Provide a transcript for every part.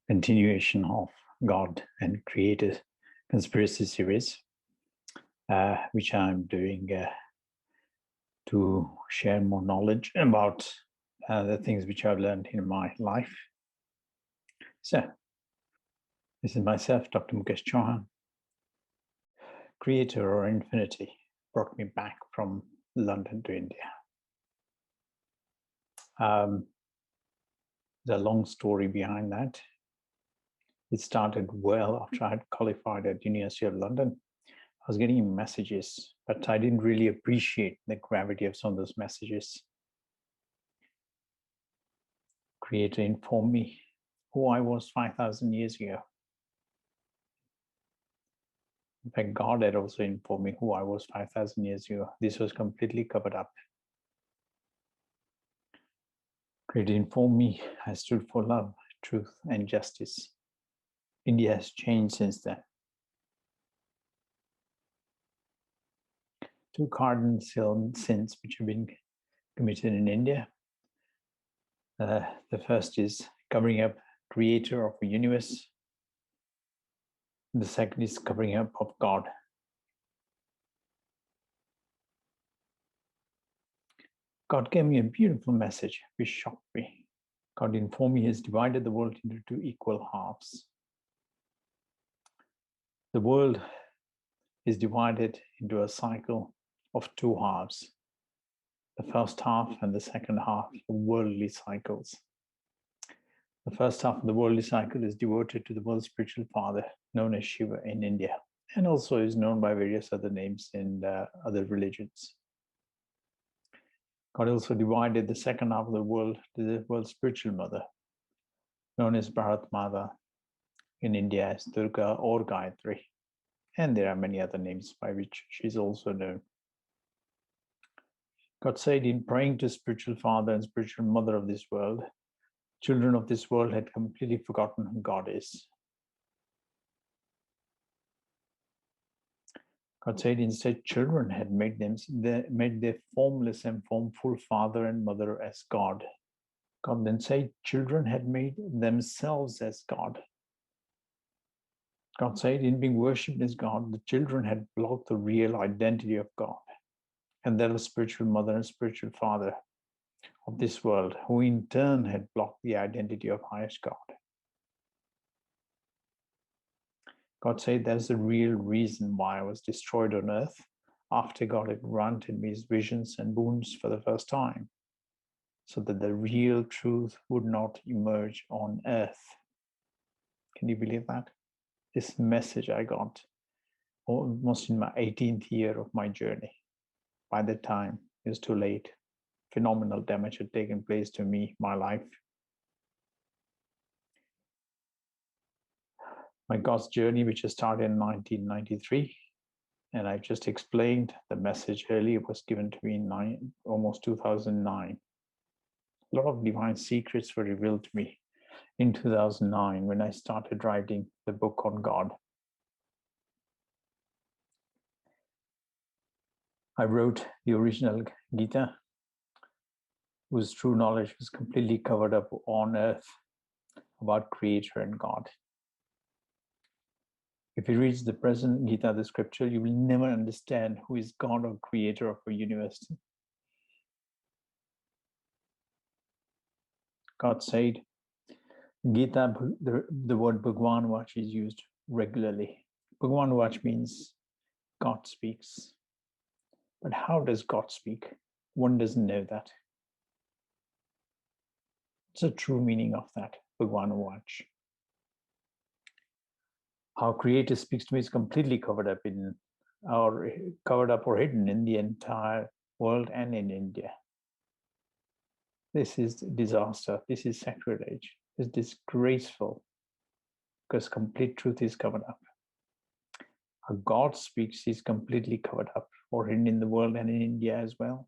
continuation of God and Creator conspiracy series, which I'm doing to share more knowledge about the things which I've learned in my life. So, this is myself, Dr. Mukesh Chauhan. Creator or Infinity brought me back from London to India. There's a long story behind that. It started well after I had qualified at University of London. I was getting messages, but I didn't really appreciate the gravity of some of those messages. Creator informed me who I was 5,000 years ago. In fact, God had also informed me who I was 5,000 years ago. This was completely covered up. Creator informed me I stood for love, truth, and justice. India has changed since then. Two cardinal sins which have been committed in India. The first is covering up Creator of the universe. The second is covering up of God. God gave me a beautiful message which shocked me. God informed me He has divided the world into two equal halves. The world is divided into a cycle of two halves. The first half and the second half are worldly cycles. The first half of the worldly cycle is devoted to the world's spiritual father, known as Shiva in India, and also is known by various other names in other religions. God also divided the second half of the world to the world's spiritual mother, known as Bharat Mata in India as Durga or Gayatri, and there are many other names by which she is also known. God said in praying to spiritual father and spiritual mother of this world, children of this world had completely forgotten who God is. God said instead children had made their formless and formful father and mother as God. God then said children had made themselves as God. God said in being worshipped as God, the children had blocked the real identity of God. And that was spiritual mother and spiritual father of this world, who in turn had blocked the identity of highest God. God said that's the real reason why I was destroyed on earth after God had granted me his visions and boons for the first time, so that the real truth would not emerge on earth. Can you believe that? This message I got almost in my 18th year of my journey. By that time, it was too late. Phenomenal damage had taken place to me, my life. My God's journey, which started in 1993, and I just explained the message earlier, was given to me in almost 2009. A lot of divine secrets were revealed to me in 2009 when I started writing the book on God. I wrote the original Gita, whose true knowledge was completely covered up on earth about Creator and God. If you read the present Gita, the scripture, you will never understand who is God or Creator of a universe. God said, Gita, the word Bhagwan Vach is used regularly. Bhagwan Vach means God speaks. But how does God speak? One doesn't know that. It's a true meaning of that, Bhagwan Vach. How Creator speaks to me is completely covered up or hidden in the entire world and in India. This is disaster. This is sacrilege. It's disgraceful because complete truth is covered up. How God speaks is completely covered up or hidden in the world and in India as well.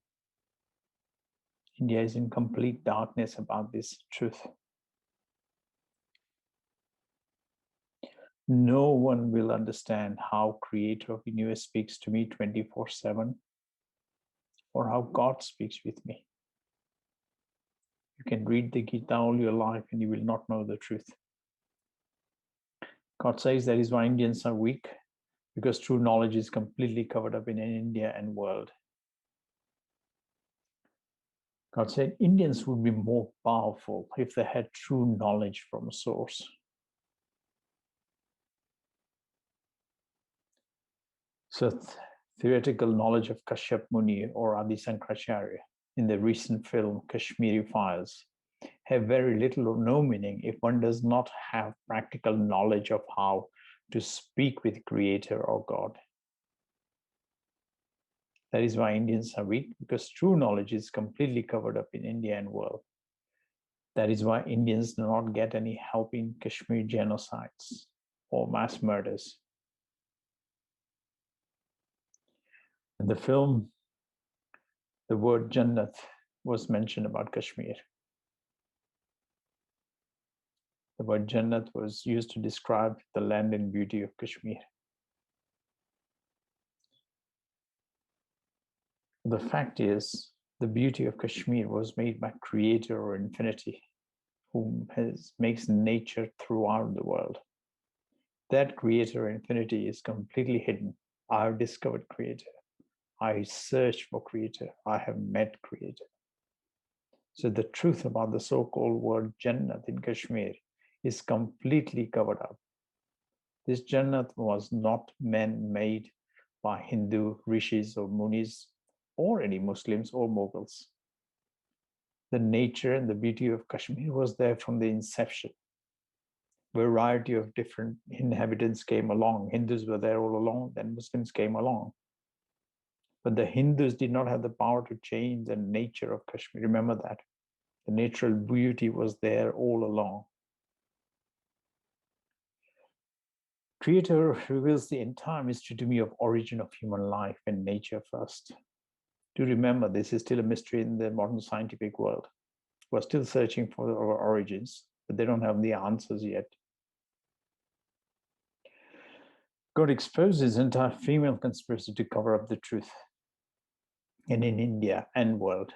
India is in complete darkness about this truth. No one will understand how Creator of the universe speaks to me 24/7 or how God speaks with me. You can read the Gita all your life and you will not know the truth. God says that is why Indians are weak, because true knowledge is completely covered up in India and world. God said Indians would be more powerful if they had true knowledge from a source. So theoretical knowledge of Kashyap Muni or Adi Sankaracharya in the recent film Kashmiri Files have very little or no meaning if one does not have practical knowledge of how to speak with Creator or God. That is why Indians are weak, because true knowledge is completely covered up in India and world. That is why Indians do not get any help in Kashmir genocides or mass murders. In the film, the word Jannat was mentioned about Kashmir. The word Jannat was used to describe the land and beauty of Kashmir. The fact is, the beauty of Kashmir was made by Creator or Infinity, who makes nature throughout the world. That Creator or Infinity is completely hidden. I have discovered Creator. I searched for Creator. I have met Creator. So the truth about the so-called word Jannat in Kashmir is completely covered up. This Jannat was not man-made by Hindu rishis or munis or any Muslims or Mughals. The nature and the beauty of Kashmir was there from the inception. Variety of different inhabitants came along. Hindus were there all along, then Muslims came along. But the Hindus did not have the power to change the nature of Kashmir. Remember that. The natural beauty was there all along. Creator reveals the entire mystery to me of origin of human life and nature first. Do remember, this is still a mystery in the modern scientific world. We're still searching for our origins, but they don't have the answers yet. God exposed his entire female conspiracy to cover up the truth. And in India and world,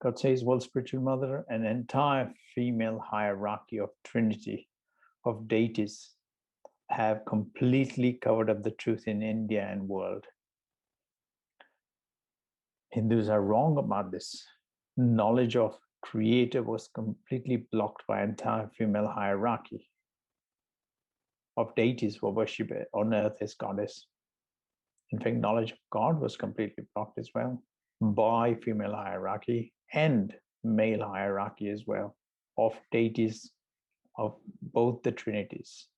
God says, world spiritual mother, an entire female hierarchy of Trinity, of deities, have completely covered up the truth in India and world. Hindus are wrong about this. Knowledge of Creator was completely blocked by entire female hierarchy of deities were worshipped on earth as goddess. In fact, knowledge of God was completely blocked as well by female hierarchy and male hierarchy as well of deities of both the trinities.